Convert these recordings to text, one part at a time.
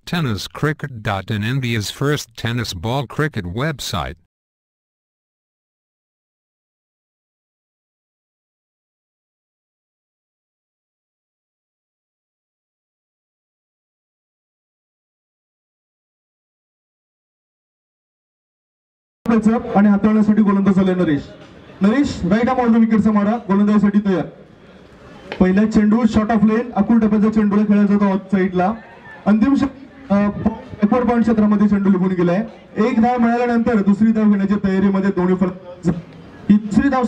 TennisCricket.in, India's first tennis ball cricket website. आणि हाताळण्यासाठी गोलंदाज आले नरेश राईट आर्म ऑन विकेटचा मारा गोलंदाजीसाठी तयार. पहिला चेंडू शॉट ऑफ लेन अकुल टप्प्याचा चेंडूला खेळला जातो ऑफ साइडला. अंतिम बॅकवर्ड पॉइंट क्षेत्रामध्ये चेंडू निघून गेलाय. एक धाव मिळाल्यानंतर दुसरी धाव घेण्याच्या तयारीमध्ये दोन्ही फलंदाज. ही दुसरी धाव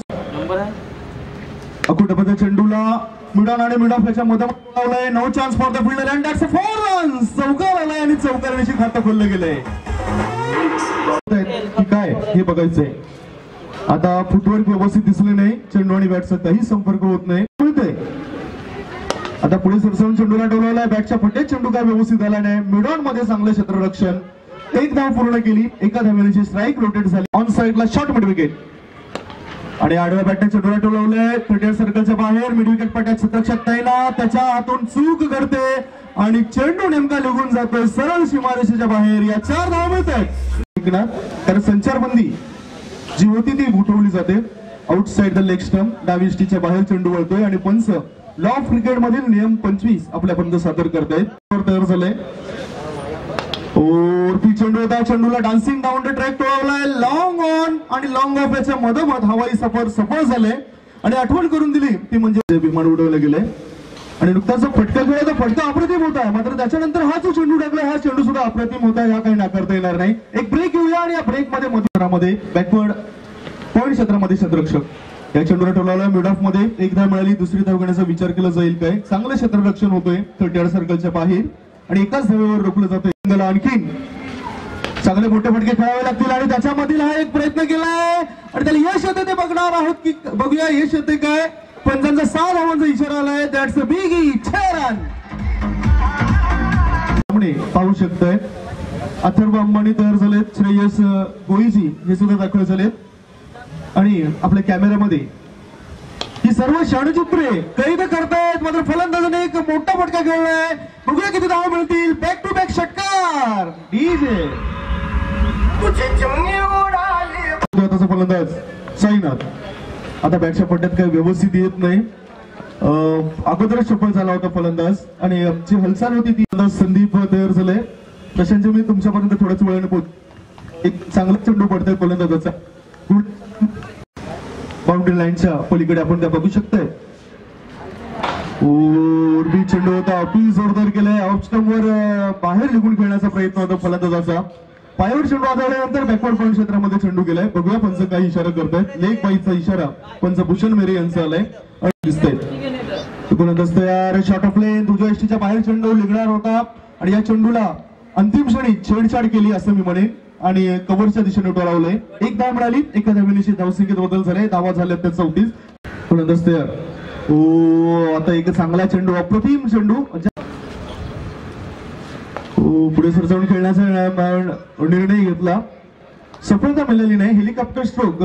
अकुल टप्प्याच्या चेंडूला मिडॉन आणि मिड ऑफ याच्या मधोमध लावलाय. No chance for the fielder and that's a 4 runs. चौकार आलाय आणि चौकारांची खातं खोललं गेलंय. काय हे बघायचंय. आता फुटवर्क व्यवस्थित दिसले नाही. चेंडू आणि बॅटचा काही संपर्क होत नाही. आता पुढे सरसवून चेंडूला डोलावलाय. बॅटच्या फट्यात चेंडू काय व्यवस्थित आला नाही. मिडॉन मध्ये चांगलं क्षेत्ररक्षण. एक धाव पूर्ण केली. एका धावेची स्ट्राईक रोटेट झाली. ऑन साइडला शॉर्ट मिड विकेट आणि आडव्या बॅटने चेंडूला डोलावलंय. 30 सर्कलच्या बाहेर मिड विकेट पट्ट्यात क्षेत्ररक्षक तैनात. त्याच्या हातून चूक घडते आणि चेंडू नेमका निघून जातोय सरळ सीमारेषेच्या बाहेर. या 4 धावा मिळतात. कारण संचारबंदी जी होती ती उठवली जाते. आउटसाइड द लेग स्टंप डावी स्टिकच्या बाहेर चेंडू वळतोय आणि पंच लॉ ऑफ क्रिकेट मधील नियम 25 आपल्यापर्यंत सादर करतायत. तयार झालंय. ती चेंडू होता. चेंडूला डान्सिंग डाऊन द ट्रॅक टोळवलाय. लॉंग ऑन आणि लॉंग ऑफ याच्या मधोमध हवाई सफर सफळ झाले आणि आठवण करून दिली ती म्हणजे विमान उडवलं गेलंय. आणि नुकताच फटका खेळला तर फटका अप्रतिम होता. मात्र त्याच्यानंतर हा जो चेंडू टाकला हा चेंडू सुद्धा अप्रतिम होता. या काही नाकारता येणार नाही. एक ब्रेक घेऊया आणि या ब्रेक मध्ये मध्यरामध्ये बॅकवर्ड पॉइंट क्षेत्रामध्ये क्षेत्ररक्षक या चेंडूला ठेवला. मिड ऑफ मध्ये एक धाव मिळाली. दुसरी धाव घेण्याचा विचार केला जाईल काय. चांगलं क्षेत्ररक्षण होतोय 30 सर्कलच्या बाहेर आणि एकाच धावेवर रोखलं जातोय. आणखीन चांगले मोठे फटके खेळावे लागतील आणि त्याच्यामधील हा एक प्रयत्न केलाय आणि त्याला यश येते ते बघणार आहोत की बघूया यश येते काय. पंचांचा 6 धावांचा इशारा आलाय. That's a big hit. 6 run पाहू शकताय. अथर्व अंबानी तयार झालेत. श्रेयस गोईजी हे सुद्धा दाखल झालेत आणि आपल्या कॅमेऱ्यामध्ये ही सर्व क्षणचित्रे कैद करतायत. मात्र फलंदाजाने एक मोठा फटका खेळलाय. बघूया किती धावा मिळतील. बॅक टू बॅक षटकार. डीजे फलंदाज साईनाथ आता बॅटच्या पट्ट्यात काही व्यवस्थित येत नाही. अगोदरच सफल झाला होता फलंदाज आणि आमची हालचाल होती ती. संदीप तयार झाले. प्रशांत मी तुमच्यापर्यंत थोड्याच वेळाने पोहोच. एक चांगला चेंडू पडतोय फलंदाजाचा. बाउंड्री लाईनच्या पलीकडे आपण त्या बघू शकताय. चेंडू होता. अपील जोरदार केलाय. ऑफ स्टंप वर बाहेर निघून खेळण्याचा प्रयत्न होता फलंदाजाचा. पायावर चेंडू आदळल्यानंतर बॅकवर्ड पॉइंट क्षेत्रामध्ये चेंडू गेलाय. बघूया पंच काही इशारा करतायत. लेग बाईचा इशारा पंच भूषण मेरे यांचा आलाय. दिसतंय गोलंदाज तयार. शॉट ऑफ लेन तुझ्या एसटीच्या बाहेर चेंडू निघणार होता आणि या चेंडूला अंतिम क्षणी छेडछाड केली असं मी म्हणेन आणि कव्हरच्या दिशेने टोलावलंय. एक धाव मिळाली. एका धावेनिशी धावसंख्येत बदल झाले. धावा झाल्या त्या 34. गोलंदाज तयार. आता एक चांगला चेंडू अप्रतिम चेंडू पुढे सरसावून खेळण्याचा निर्णय घेतला. सफलता मिळाली नाही. हेलिकॉप्टर स्ट्रोक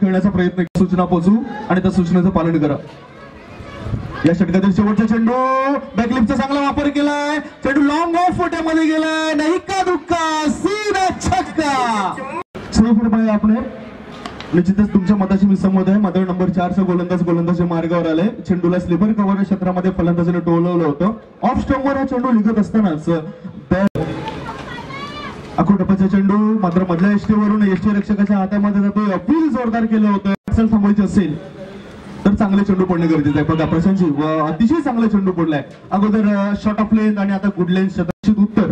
खेळण्याचा प्रयत्न. सूचना पोहोचू आणि त्या सूचनेचं पालन करा. या षटकातील शेवटचा चेंडू बॅकलिपचा चांगला वापर केलाय. चेंडू लॉंग ऑफ फोट्यामध्ये गेलाय. नाही का दुक्का सीधा छक्का. श्रीफुट आपले निश्चितच तुमच्या मताशी मी सहमत आहे. मात्र नंबर 4 चा गोलंदाज मार्गावर आलाय. चेंडूला स्लिपर कव्हर क्षेत्रामध्ये फलंदाजाने टोलवलं होतं. ऑफ स्टंपवर हा चेंडू निघत असतानाच अकुल टप्प्याचा चेंडू मात्र मधल्या एसटीवरून एसटी रक्षकाच्या हातामध्ये जातोय. अपील जोरदार केलं होतं. थांबवायचे असेल तर चांगले चेंडू पडणे गरजेचं आहे. बघा प्रशांतजी अतिशय चांगला चेंडू पडलाय. अगोदर शॉट ऑफ लेन आणि आता गुड लेन शतक्षित उत्तर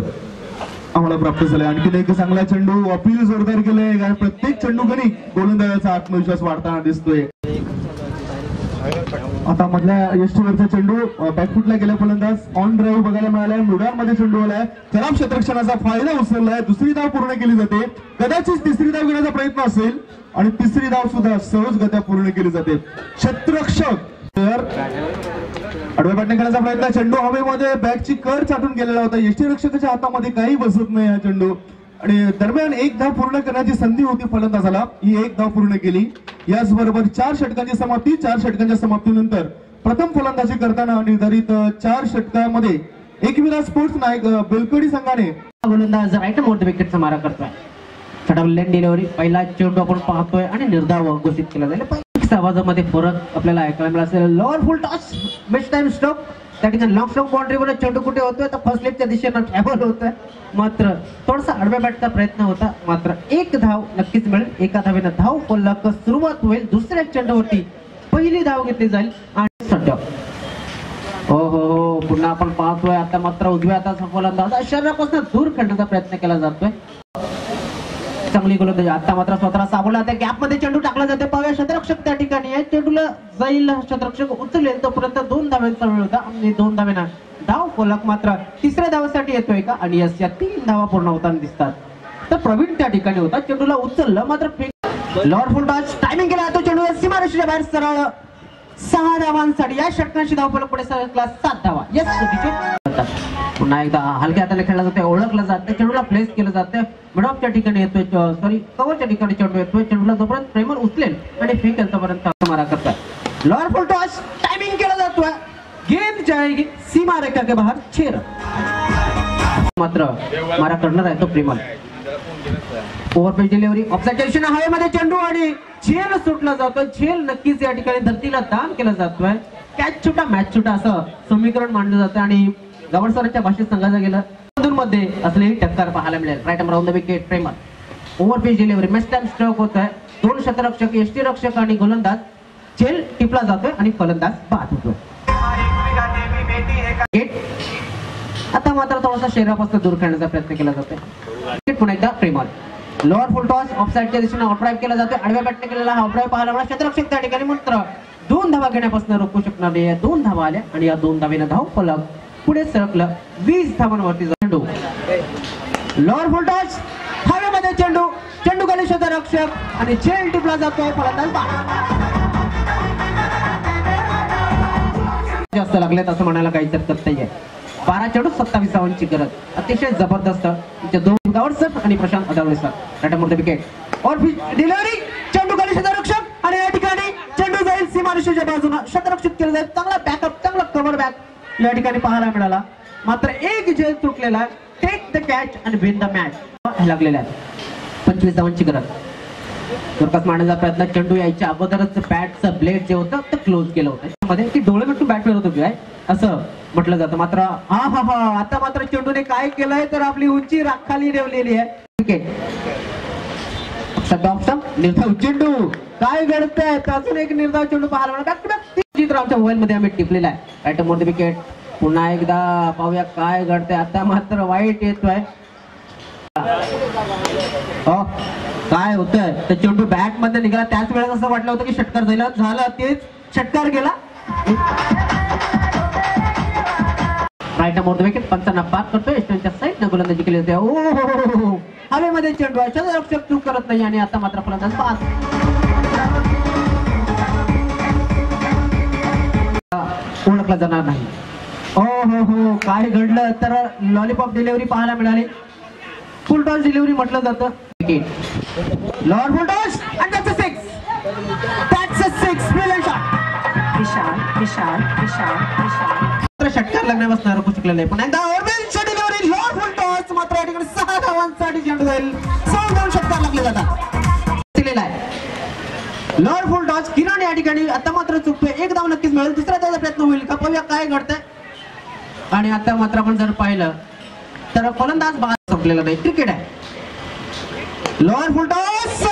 आम्हाला प्राप्त झालंय. आणखीन एक चांगला चेंडू. अपील जोरदार केलंय. कारण प्रत्येक चेंडू गणी गोलंदाजाचा आत्मविश्वास वाढताना दिसतोय. आता मधल्या यष्टीवरचा चेंडू बॅकफुटला गेला. फलंदाज ऑन ड्राईव्ह बघायला मिळालाय. मिडॉनमध्ये चेंडू आलाय. खराब क्षेत्ररक्षणाचा फायदा उचललाय. दुसरी धाव पूर्ण केली जाते. कदाचित तिसरी धाव घेण्याचा प्रयत्न असेल आणि तिसरी धाव सुद्धा सहजगत्या पूर्ण केली जाते. क्षेत्ररक्षक आडव्या बॅटने खेळण्याचा प्रयत्न. चेंडू हवेमध्ये बॅटची कर चाटून गेलेला होता. यष्टी रक्षकाच्या हातामध्ये काही बसत नाही हा चेंडू आणि दरम्यान एक धाव पूर्ण करण्याची संधी होती फलंदाजाला. ही एक धाव पूर्ण केली. याचबरोबर 4 षटकांची समाप्ती. 4 षटकांच्या समाप्तीनंतर प्रथम फलंदाजी करताना निर्धारित 4 षटकांमध्ये एकविरा स्पोर्ट्स नायक बेलकडी संघाने गोलंदाज राईट मोड विकेटचा मारा करतोय. लेन डिलिव्हरी पहिला चेंडू आपण पाहतोय आणि निर्धाव घोषित केला जाईल. आवाजामध्ये फरक आपल्याला ऐकायला मिळाला असेल. लॉवर फुल टॉस बेस्ट टाइम स्ट्रोक त्या ठिकाणी लॉंग स्ट्रोक बाउंड्रीवर चेंडू कुठे होतोय तर फर्स्ट लेगच्या दिशेनं ट्रॅव्हल होतोय. मात्र थोडासा आडव्या बॅटचा प्रयत्न होता. मात्र एक धाव नक्कीच मिळेल. एका धावेनं धाव फलक सुरुवात होईल. दुसऱ्या चेंडूवरती पहिली धाव घेतली जाईल आणि सध्या हो पुन्हा आपण पाहतोय. आता मात्र उजव्या हाताचा फलंदाज शरीरापासून दूर खेळण्याचा प्रयत्न केला जातोय. चांगली गोलंदाजी. आता मात्र स्वतःला सावरला त्या गॅप मध्ये चेंडू टाकला जाते. पाहूया क्षेत्ररक्षक त्या ठिकाणी आहे. चेंडूला जाईल क्षेत्ररक्षक उचलेल तोपर्यंत 2 धावांचा वेळ होता आणि 2 धावेना धाव फलक मात्र तिसऱ्या धावासाठी येतोय का आणि यस या 3 धावा पूर्ण होताना दिसतात. तर प्रवीण त्या ठिकाणी होता. चेंडूला उचललं मात्र लॉर्ड फुल टॉस टायमिंग केला. तो चेंडू सीमारेषेच्या बाहेर सरळ 6 धावांसाठी या षटकांची धाव फलक पुढे सरकला 7 धावा. यस पुन्हा एकदा हलक्या हाताने खेळला जातोय. ओळखलं जातं. चेंडूला प्लेस केलं जातं. मिडऑफच्या ठिकाणी येतोय सॉरी कव्हरच्या ठिकाणी चेंडू येतोय. चेंडूला जोपर्यंत प्रेमर उचलेल आणि फेकेल तोपर्यंत मारा करतात. लॉर्ड फुल टॉस टायमिंग केला जातोय. गेंद जाएगी सीमा रेखा के बाहर 6 रन. मात्र मारा करणार आहे तो प्रेमल. ओव्हरपेज डिलिव्हरी ऑफसाईडच्या दिशेने हवेमध्ये चेंडू आणि झेल सुटला जातोय. झेल नक्कीच या ठिकाणी धरतीला दान केला जातोय. कॅच छुटा मॅच छुटा असं समीकरण मांडलं जातं आणि गव्हर्नरच्या भाषेत सांगायचं गेलं मध्ये असलेली टक्कर पाहायला मिळेल. राईट अराउंड द विकेट प्रेमल. Overpitch delivery must time stroke होत आहे. 2 क्षेत्ररक्षक यष्टीरक्षक आणि गोलंदाज झेल टिपला जातोय आणि फलंदाज बाद होतोय. आता मात्र थोडासा शरीरापासून दूर खेळण्याचा प्रयत्न केला जातोय. पुन्हा एकदा प्रेमल. लोअर फुल टॉस ऑफसाईडच्या दिशेने आउटड्राईव्ह केला जातोय. आडव्या बॅटने केलेला हा आउटड्राईव्ह पाहायला मिळाला. क्षेत्ररक्षक त्या ठिकाणी मात्र 2 धावा घेण्यापासून रोखू शकणार नाही. 2 धावा आल्या आणि या 2 धावेनं धाव फलक पुढे सरकलं 20 धावांवरती. चेंडू लॉर्ड फुल टॉस हवेमध्ये चेंडू खाली क्षेत्ररक्षक आणि झेल टिपला जातोय. फलंदाज जास्त लागलेत असं म्हणायला काहीच हरकत नाहीये. 12 चेंडू 27 धावांची गरज. अतिशय जबरदस्त. 2 गावडसर आणि Prashant Adawale sir. Right wicket. और डिलिव्हरी चेंडू खाली क्षेत्ररक्षक आणि या ठिकाणी चेंडू जाईल सीमारेषेच्या बाजूला. क्षेत्ररक्षित केलं जाईल. चांगला बॅकअप चांगला कव्हर बॅक या ठिकाणी पाहायला मिळाला. मात्र एक झेल तुटलेला. टेक द कॅच आणि विन द मॅच लागलेला आहे. 25 धावांची गरज. तुर्कस मारण्याचा प्रयत्न. चेंडू यायच्या अगोदरच बॅटचं ब्लेड जे होतं ते क्लोज केलं होतं. त्यामध्ये ती डोळे मिटून बॅट फिरत होती असं म्हटलं जातं. मात्र आता मात्र चेंडूने काय केलंय तर आपली उंची खाली ठेवलेली आहे. विकेट. ऑप्शन निर्धाव चेंडू काय घडतंय. अजून एक निर्धाव चेंडू पाहायला मिळाला. बॅक टू बॅक चित्र आमच्या मोबाईल मध्ये आम्ही टिपलेला आहे. Right more the wicket. पुन्हा एकदा पाहूया काय घडतंय. आता मात्र वाईट येतोय. काय होतंय तर चेंडू बॅट मध्ये निघाला. त्याच वेळेस असं वाटलं होतं की षटकार झाला तेच षटकार गेला. Right more the wicket. पंचांना पार करतोय. एस्टनच्या साईडने गोलंदाजी केली होती. ओ हवेमध्ये चेंडू आहे. क्षेत्ररक्षक चूक करत नाही आणि आता मात्र फलंदाज बाद. ओळखला जाणार नाही. हो काय घडलं तर लॉलीपॉप डिलिव्हरी पाहायला मिळाली. फुल टॉस डिलिव्हरी म्हटलं जातं. Lord full toss and that's a 6. That's a 6. Brilliant shot. विशाल षटकार लागण्यापासून रोखू शकलेलं नाही. पण एकदा ओव्हरपेज डिलिव्हरी लॉर्ड फुल टॉस मात्र या ठिकाणी 6 धावांसाठी चेंडू जाईल. 6 धाव षटकार लागले जातात. दिलेला आहे लॉर्ड फुल टॉस. किरण या ठिकाणी आता मात्र चुकतोय. 1 धाव नक्कीच मिळेल. दुसरा धावाचा प्रयत्न होईल का पाहूया काय घडतंय. आणि आता मात्र आपण जर पाहिलं तर फलंदाज बाद संपलेला नाही. क्रिकेट आहे. लॉर्ड फुल टॉस